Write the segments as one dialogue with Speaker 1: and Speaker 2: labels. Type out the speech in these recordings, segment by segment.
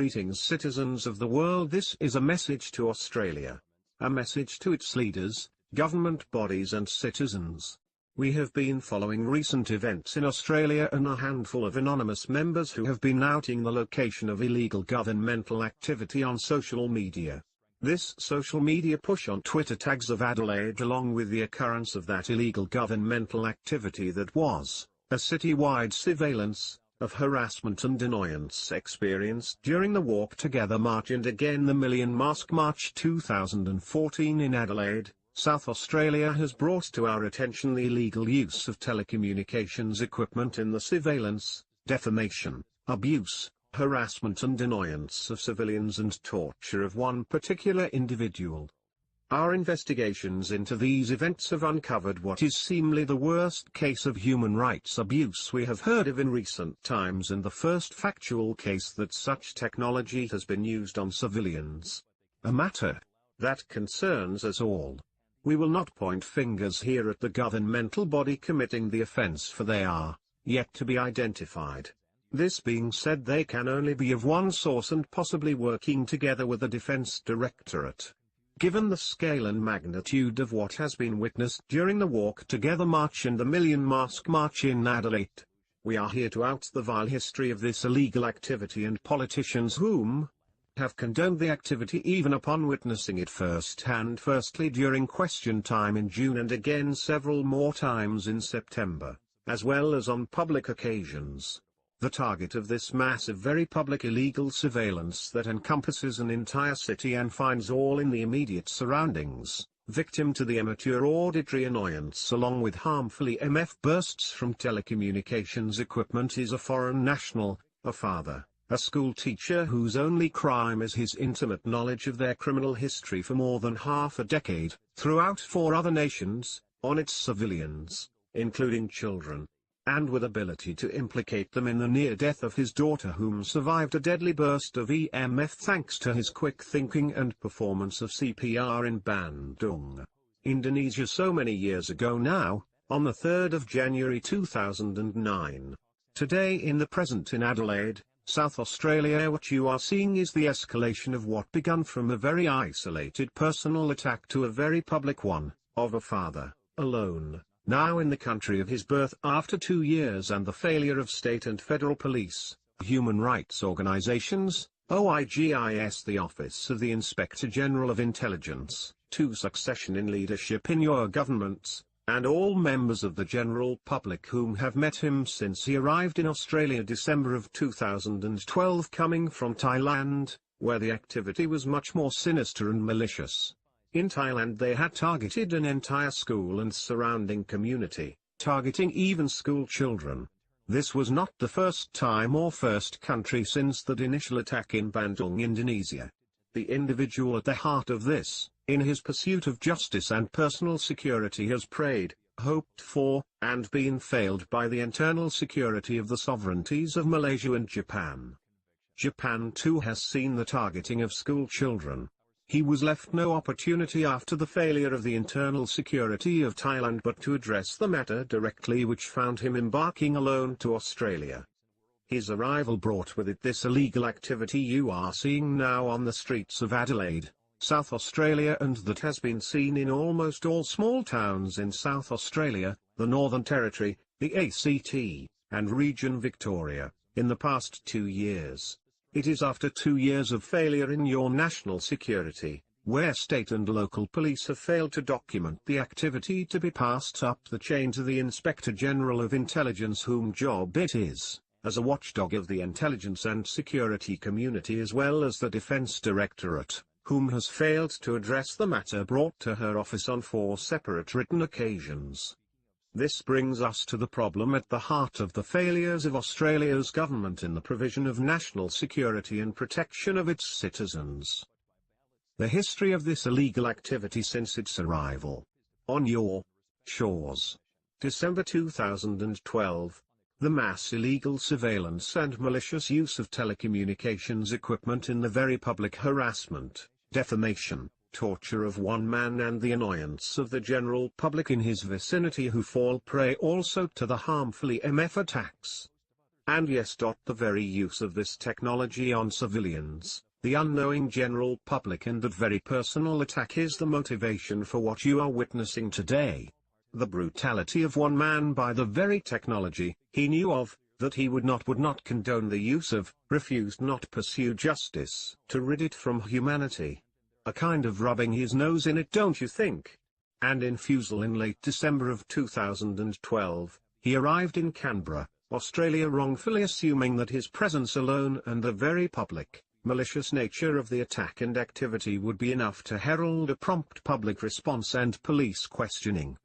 Speaker 1: Greetings citizens of the world, this is a message to Australia. A message to its leaders, government bodies and citizens. We have been following recent events in Australia and a handful of anonymous members who have been outing the location of illegal governmental activity on social media. This social media push on Twitter tags of Adelaide, along with the occurrence of that illegal governmental activity that was a citywide surveillance of harassment and annoyance experienced during the Walk Together March and again the Million Mask March 2014 in Adelaide, South Australia, has brought to our attention the illegal use of telecommunications equipment in the surveillance, defamation, abuse, harassment and annoyance of civilians and torture of one particular individual. Our investigations into these events have uncovered what is seemingly the worst case of human rights abuse we have heard of in recent times, and the first factual case that such technology has been used on civilians. A matter that concerns us all. We will not point fingers here at the governmental body committing the offence, for they are yet to be identified. This being said, they can only be of one source and possibly working together with the Defence Directorate. Given the scale and magnitude of what has been witnessed during the Walk Together March and the Million Mask March in Adelaide, we are here to out the vile history of this illegal activity and politicians whom have condoned the activity even upon witnessing it firsthand, firstly during question time in June and again several more times in September, as well as on public occasions. The target of this massive, very public illegal surveillance that encompasses an entire city and finds all in the immediate surroundings, victim to the amateur auditory annoyance along with harmfully MF bursts from telecommunications equipment, is a foreign national, a father, a school teacher whose only crime is his intimate knowledge of their criminal history for more than half a decade, throughout 4 other nations, on its civilians, including children, and with ability to implicate them in the near death of his daughter, whom survived a deadly burst of EMF thanks to his quick thinking and performance of CPR in Bandung, Indonesia, so many years ago now, on the 3rd of January 2009. Today in the present in Adelaide, South Australia, what you are seeing is the escalation of what began from a very isolated personal attack to a very public one, of a father, alone, now in the country of his birth after 2 years, and the failure of state and federal police, human rights organizations, OIGIS, the Office of the Inspector General of Intelligence, to succession in leadership in your governments, and all members of the general public whom have met him since he arrived in Australia December of 2012, coming from Thailand, where the activity was much more sinister and malicious. In Thailand they had targeted an entire school and surrounding community, targeting even school children. This was not the first time or first country since that initial attack in Bandung, Indonesia. The individual at the heart of this, in his pursuit of justice and personal security, has prayed, hoped for, and been failed by the internal security of the sovereignties of Malaysia and Japan. Japan too has seen the targeting of school children. He was left no opportunity after the failure of the internal security of Thailand but to address the matter directly, which found him embarking alone to Australia. His arrival brought with it this illegal activity you are seeing now on the streets of Adelaide, South Australia, and that has been seen in almost all small towns in South Australia, the Northern Territory, the ACT, and region Victoria, in the past 2 years. It is after 2 years of failure in your national security, where state and local police have failed to document the activity, to be passed up the chain to the Inspector General of Intelligence, whom job it is, as a watchdog of the intelligence and security community, as well as the Defence Directorate, whom has failed to address the matter brought to her office on 4 separate written occasions. This brings us to the problem at the heart of the failures of Australia's government in the provision of national security and protection of its citizens. The history of this illegal activity since its arrival on your shores. December 2012. The mass illegal surveillance and malicious use of telecommunications equipment in the very public harassment, defamation, torture of one man and the annoyance of the general public in his vicinity, who fall prey also to the harmfully MF attacks. And yes. The very use of this technology on civilians, the unknowing general public, and that very personal attack is the motivation for what you are witnessing today. The brutality of one man by the very technology he knew of, that he would not condone the use of, refused not pursue justice to rid it from humanity. A kind of rubbing his nose in it, don't you think? And in Fusel in late December of 2012, he arrived in Canberra, Australia, wrongfully assuming that his presence alone and the very public, malicious nature of the attack and activity would be enough to herald a prompt public response and police questioning.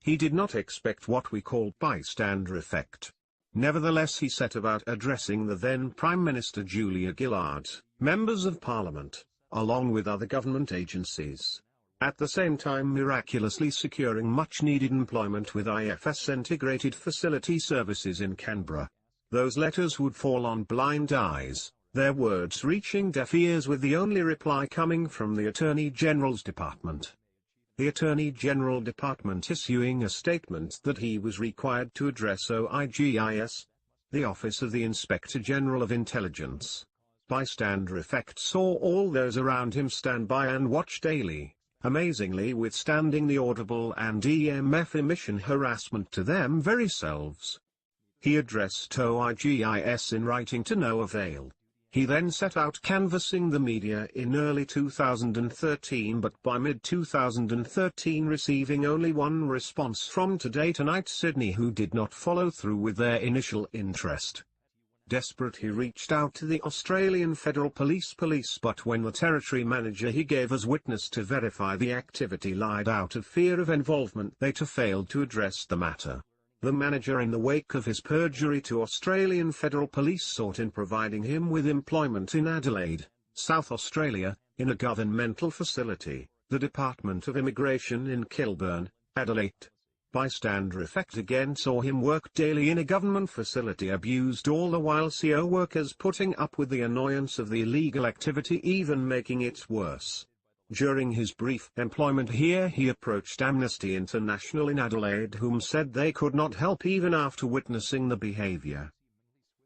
Speaker 1: He did not expect what we call bystander effect. Nevertheless, he set about addressing the then Prime Minister Julia Gillard, members of Parliament, along with other government agencies. At the same time miraculously securing much-needed employment with IFS Integrated Facility Services in Canberra. Those letters would fall on blind eyes, their words reaching deaf ears, with the only reply coming from the Attorney General's Department. The Attorney General Department issuing a statement that he was required to address OIGIS, the Office of the Inspector General of Intelligence. Bystander effect saw all those around him stand by and watch daily, amazingly withstanding the audible and EMF emission harassment to them very selves. He addressed OIGIS in writing to no avail. He then set out canvassing the media in early 2013, but by mid-2013 receiving only one response from Today Tonight Sydney, who did not follow through with their initial interest. Desperate, he reached out to the Australian Federal Police, but when the territory manager he gave as witness to verify the activity lied out of fear of involvement, they too failed to address the matter. The manager, in the wake of his perjury to Australian Federal Police, sought in providing him with employment in Adelaide, South Australia, in a governmental facility, the Department of Immigration in Kilburn, Adelaide. Bystander effect again saw him work daily in a government facility, abused all the while CO workers putting up with the annoyance of the illegal activity, even making it worse. During his brief employment here, he approached Amnesty International in Adelaide, whom said they could not help even after witnessing the behavior.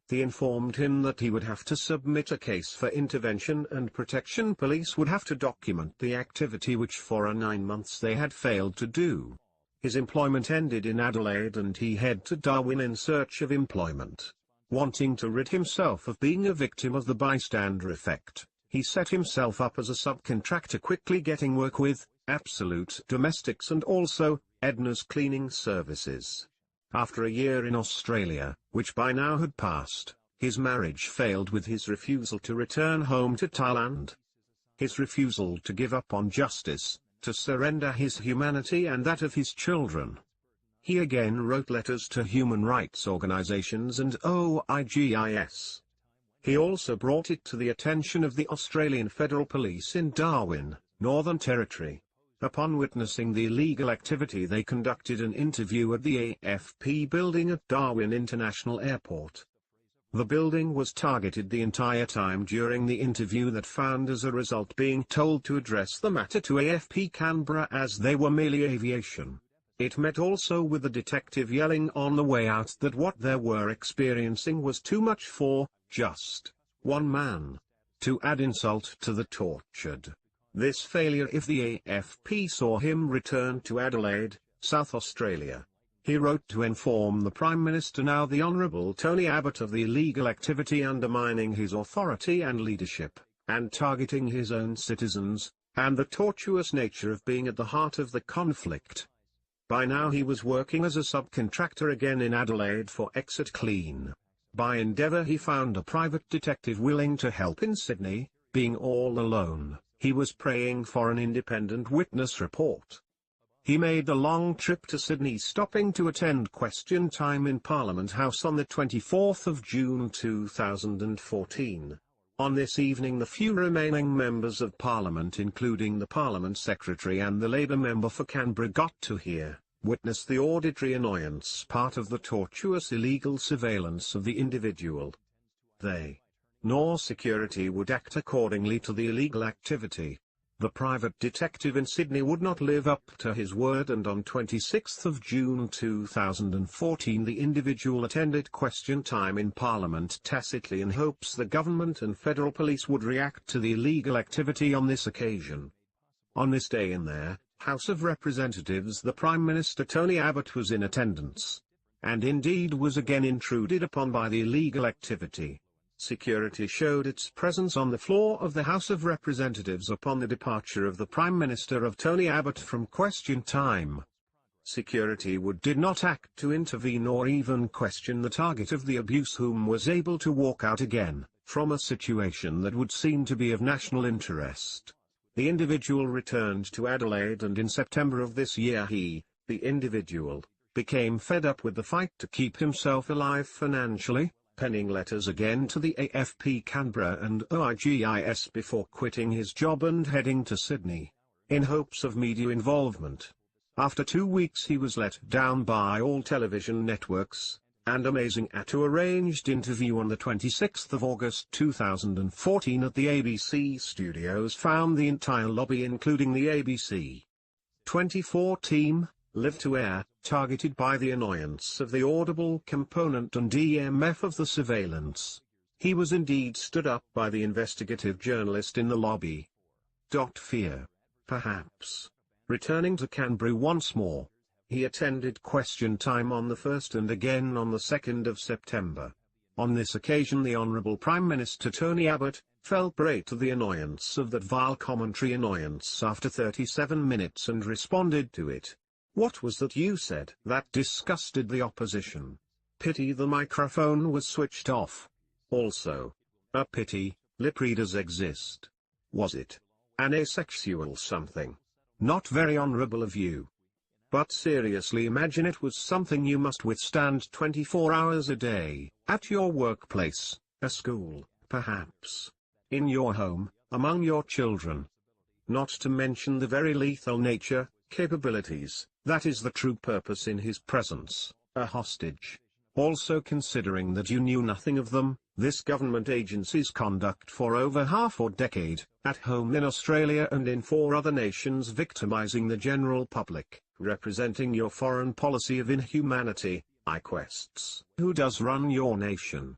Speaker 1: They informed him that he would have to submit a case for intervention, and protection police would have to document the activity, which for 9 months they had failed to do. His employment ended in Adelaide and he headed to Darwin in search of employment. Wanting to rid himself of being a victim of the bystander effect, he set himself up as a subcontractor, quickly getting work with Absolute Domestics and also Edna's Cleaning Services. After a year in Australia, which by now had passed, his marriage failed with his refusal to return home to Thailand. His refusal to give up on justice, to surrender his humanity and that of his children. He again wrote letters to human rights organizations and OIGIS. He also brought it to the attention of the Australian Federal Police in Darwin, Northern Territory. Upon witnessing the illegal activity, they conducted an interview at the AFP building at Darwin International Airport. The building was targeted the entire time during the interview, that found as a result being told to address the matter to AFP Canberra, as they were merely aviation. It met also with the detective yelling on the way out that what they were experiencing was too much for just one man. To add insult to the tortured, this failure, if the AFP saw him return to Adelaide, South Australia. He wrote to inform the Prime Minister, now the Honourable Tony Abbott, of the illegal activity undermining his authority and leadership, and targeting his own citizens, and the tortuous nature of being at the heart of the conflict. By now he was working as a subcontractor again in Adelaide for Exit Clean. By endeavour he found a private detective willing to help in Sydney. Being all alone, he was praying for an independent witness report. He made the long trip to Sydney, stopping to attend question time in Parliament House on the 24th of June 2014. On this evening the few remaining members of Parliament, including the Parliament Secretary and the Labour member for Canberra, got to hear, witness the auditory annoyance, part of the tortuous illegal surveillance of the individual. They, nor security, would act accordingly to the illegal activity. The private detective in Sydney would not live up to his word, and on 26 June 2014 the individual attended question time in Parliament tacitly in hopes the government and federal police would react to the illegal activity on this occasion. On this day in their House of Representatives, the Prime Minister Tony Abbott was in attendance, and indeed was again intruded upon by the illegal activity. Security showed its presence on the floor of the House of Representatives upon the departure of the Prime Minister of Tony Abbott from question time. Security did not act to intervene or even question the target of the abuse, whom was able to walk out again, from a situation that would seem to be of national interest. The individual returned to Adelaide, and in September of this year the individual, became fed up with the fight to keep himself alive financially, penning letters again to the AFP Canberra and OIGIS before quitting his job and heading to Sydney, in hopes of media involvement. After 2 weeks he was let down by all television networks, and Amazing A2 arranged interview on the 26th of August 2014 at the ABC studios found the entire lobby, including the ABC 24 team, live to air, targeted by the annoyance of the audible component and EMF of the surveillance. He was indeed stood up by the investigative journalist in the lobby. Fear. Perhaps. Returning to Canberra once more, he attended question time on the 1st and again on the 2nd of September. On this occasion the Honourable Prime Minister Tony Abbott fell prey to the annoyance of that vile commentary annoyance after 37 minutes and responded to it. What was that you said that disgusted the opposition? Pity the microphone was switched off. Also, a pity, lip readers exist. Was it an asexual something? Not very honourable of you. But seriously, imagine it was something you must withstand 24 hours a day, at your workplace, a school, perhaps, in your home, among your children. Not to mention the very lethal nature, capabilities, that is the true purpose in his presence, a hostage. Also, considering that you knew nothing of them, this government agency's conduct for over half a decade, at home in Australia and in 4 other nations, victimizing the general public, representing your foreign policy of inhumanity, I quests, who does run your nation?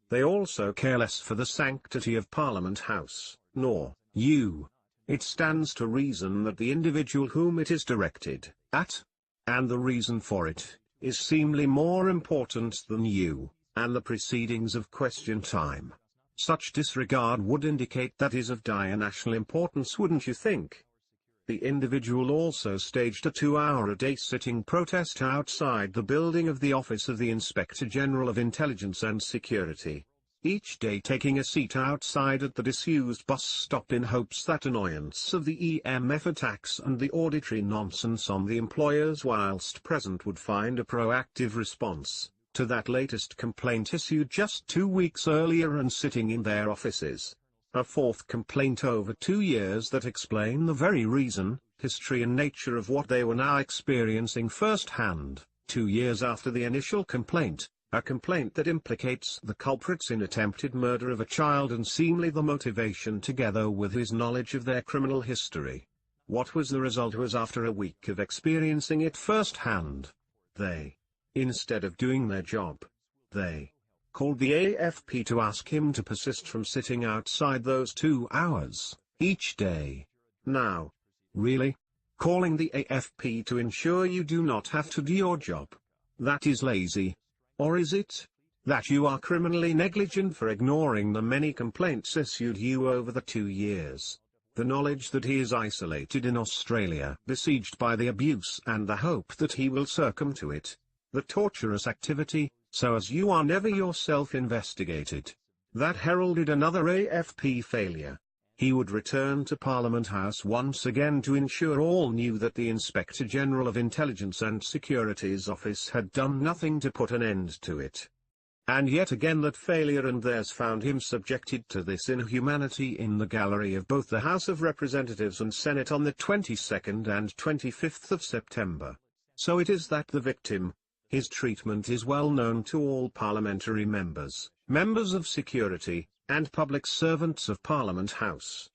Speaker 1: They also care less for the sanctity of Parliament House, nor you. It stands to reason that the individual whom it is directed at, and the reason for it, is seemingly more important than you, and the proceedings of question time. Such disregard would indicate that is of dire national importance, wouldn't you think? The individual also staged a 2-hour-a-day sitting protest outside the building of the Office of the Inspector General of Intelligence and Security, each day taking a seat outside at the disused bus stop in hopes that annoyance of the EMF attacks and the auditory nonsense on the employers whilst present would find a proactive response to that latest complaint issued just 2 weeks earlier and sitting in their offices. A 4th complaint over 2 years that explain the very reason, history and nature of what they were now experiencing firsthand, 2 years after the initial complaint. A complaint that implicates the culprits in attempted murder of a child and seemingly the motivation together with his knowledge of their criminal history. What was the result was after a week of experiencing it firsthand, they, instead of doing their job, they called the AFP to ask him to persist from sitting outside those 2 hours, each day. Now, really? Calling the AFP to ensure you do not have to do your job? That is lazy. Or is it that you are criminally negligent for ignoring the many complaints issued you over the 2 years? The knowledge that he is isolated in Australia, besieged by the abuse, and the hope that he will succumb to it, the torturous activity, so as you are never yourself investigated. That heralded another AFP failure. He would return to Parliament House once again to ensure all knew that the Inspector General of Intelligence and Security's office had done nothing to put an end to it. And yet again that failure and theirs found him subjected to this inhumanity in the gallery of both the House of Representatives and Senate on the 22nd and 25th of September. So it is that the victim, his treatment is well known to all parliamentary members, members of security, and public servants of Parliament House.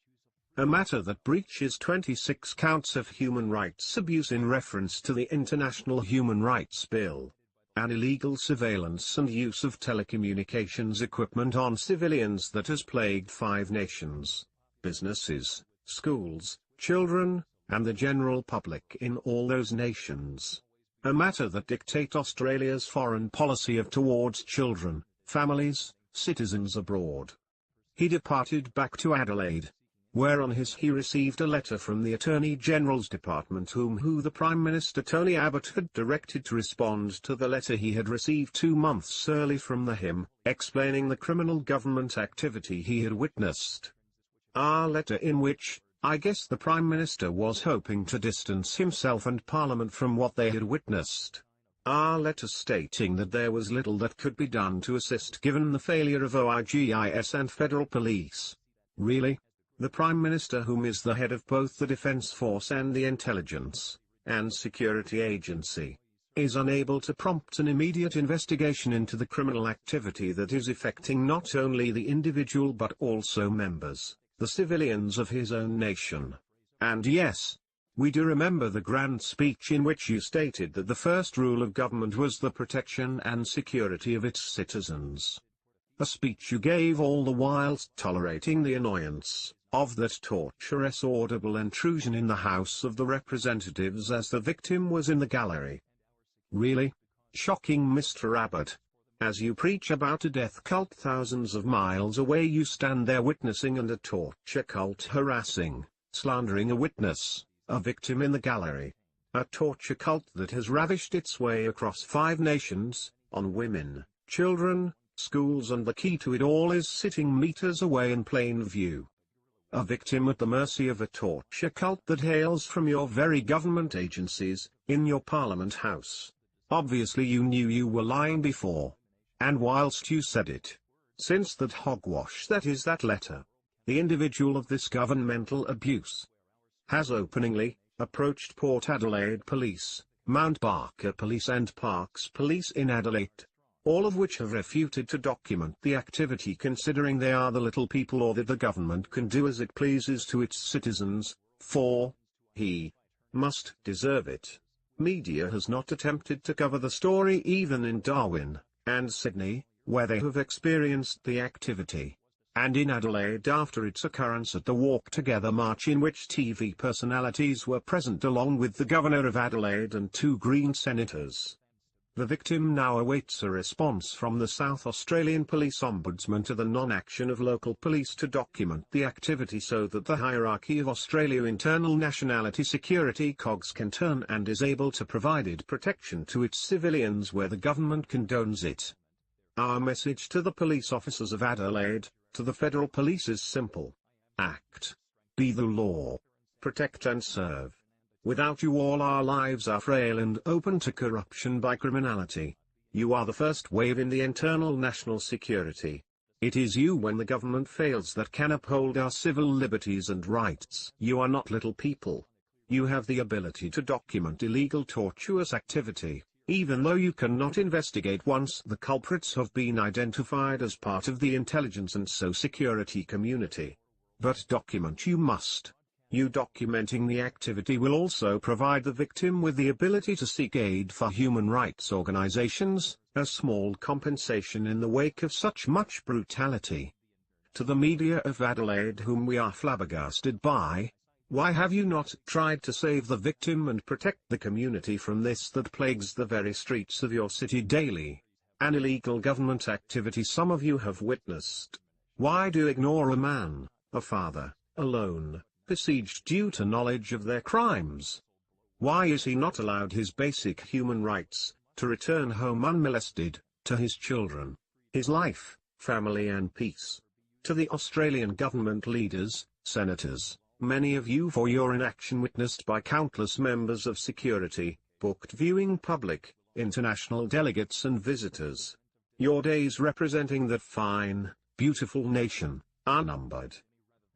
Speaker 1: a matter that breaches 26 counts of human rights abuse in reference to the International Human Rights Bill. An illegal surveillance and use of telecommunications equipment on civilians that has plagued 5 nations, businesses, schools, children, and the general public in all those nations. A matter that dictates Australia's foreign policy towards children, families, citizens abroad. He departed back to Adelaide, where he received a letter from the Attorney General's Department who the Prime Minister Tony Abbott had directed to respond to the letter he had received 2 months early from him, explaining the criminal government activity he had witnessed. A letter in which, I guess the Prime Minister was hoping to distance himself and Parliament from what they had witnessed. A letter stating that there was little that could be done to assist given the failure of OIGIS and federal police. Really? The Prime Minister, whom is the head of both the Defence Force and the Intelligence and Security Agency, is unable to prompt an immediate investigation into the criminal activity that is affecting not only the individual but also members, the civilians of his own nation. And yes, we do remember the grand speech in which you stated that the first rule of government was the protection and security of its citizens. A speech you gave all the while tolerating the annoyance of that torturous audible intrusion in the House of the Representatives as the victim was in the gallery. Really? Shocking, Mr. Abbott. As you preach about a death cult thousands of miles away, you stand there witnessing and a torture cult harassing, slandering a witness, a victim in the gallery. A torture cult that has ravished its way across 5 nations, on women, children, schools, and the key to it all is sitting meters away in plain view. A victim at the mercy of a torture cult that hails from your very government agencies, in your Parliament House. Obviously you knew you were lying before. And whilst you said it, since that hogwash that is that letter, the individual of this governmental abuse has openly approached Port Adelaide Police, Mount Barker Police and Parks Police in Adelaide, all of which have refuted to document the activity, considering they are the little people or that the government can do as it pleases to its citizens, for he must deserve it. Media has not attempted to cover the story even in Darwin and Sydney, where they have experienced the activity, and in Adelaide after its occurrence at the Walk Together March, in which TV personalities were present along with the Governor of Adelaide and 2 Green senators. The victim now awaits a response from the South Australian Police Ombudsman to the non-action of local police to document the activity so that the hierarchy of Australia internal nationality security cogs can turn and is able to provide protection to its civilians where the government condones it. Our message to the police officers of Adelaide, to the federal police is simple. Act. Be the law. Protect and serve. Without you all our lives are frail and open to corruption by criminality. You are the first wave in the internal national security. It is you when the government fails that can uphold our civil liberties and rights. You are not little people. You have the ability to document illegal tortuous activity, even though you cannot investigate once the culprits have been identified as part of the intelligence and security community. But document you must. You documenting the activity will also provide the victim with the ability to seek aid for human rights organizations, a small compensation in the wake of such much brutality. To the media of Adelaide, whom we are flabbergasted by, why have you not tried to save the victim and protect the community from this that plagues the very streets of your city daily? An illegal government activity some of you have witnessed. Why do you ignore a man, a father, alone, besieged due to knowledge of their crimes? Why is he not allowed his basic human rights, to return home unmolested, to his children, his life, family and peace? To the Australian government leaders, senators, many of you for your inaction witnessed by countless members of security, booked viewing public, international delegates and visitors. Your days representing that fine, beautiful nation, are numbered.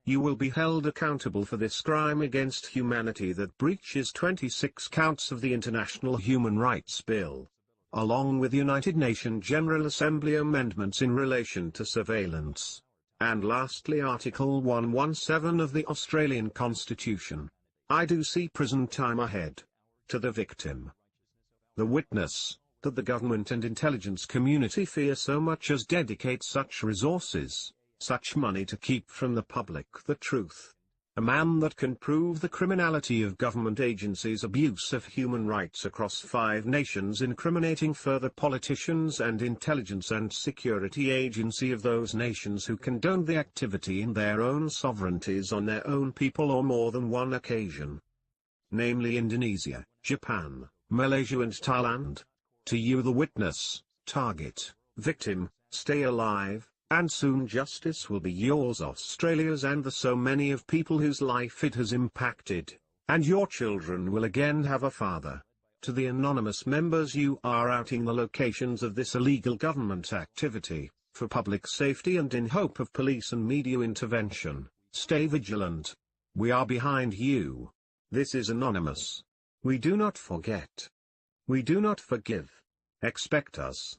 Speaker 1: You will be held accountable for this crime against humanity that breaches 26 counts of the International Human Rights Bill, along with United Nations General Assembly amendments in relation to surveillance. And lastly, Article 117 of the Australian Constitution. I do see prison time ahead. To the victim. The witness, that the government and intelligence community fear so much as dedicate such resources, such money to keep from the public the truth. A man that can prove the criminality of government agencies' abuse of human rights across 5 nations, incriminating further politicians and intelligence and security agency of those nations who condoned the activity in their own sovereignties on their own people on more than one occasion. Namely Indonesia, Japan, Malaysia and Thailand. To you the witness, target, victim, stay alive, and soon justice will be yours, Australia's, and the so many of people whose life it has impacted, and your children will again have a father. To the anonymous members, you are outing the locations of this illegal government activity, for public safety and in hope of police and media intervention. Stay vigilant. We are behind you. This is anonymous. We do not forget. We do not forgive. Expect us.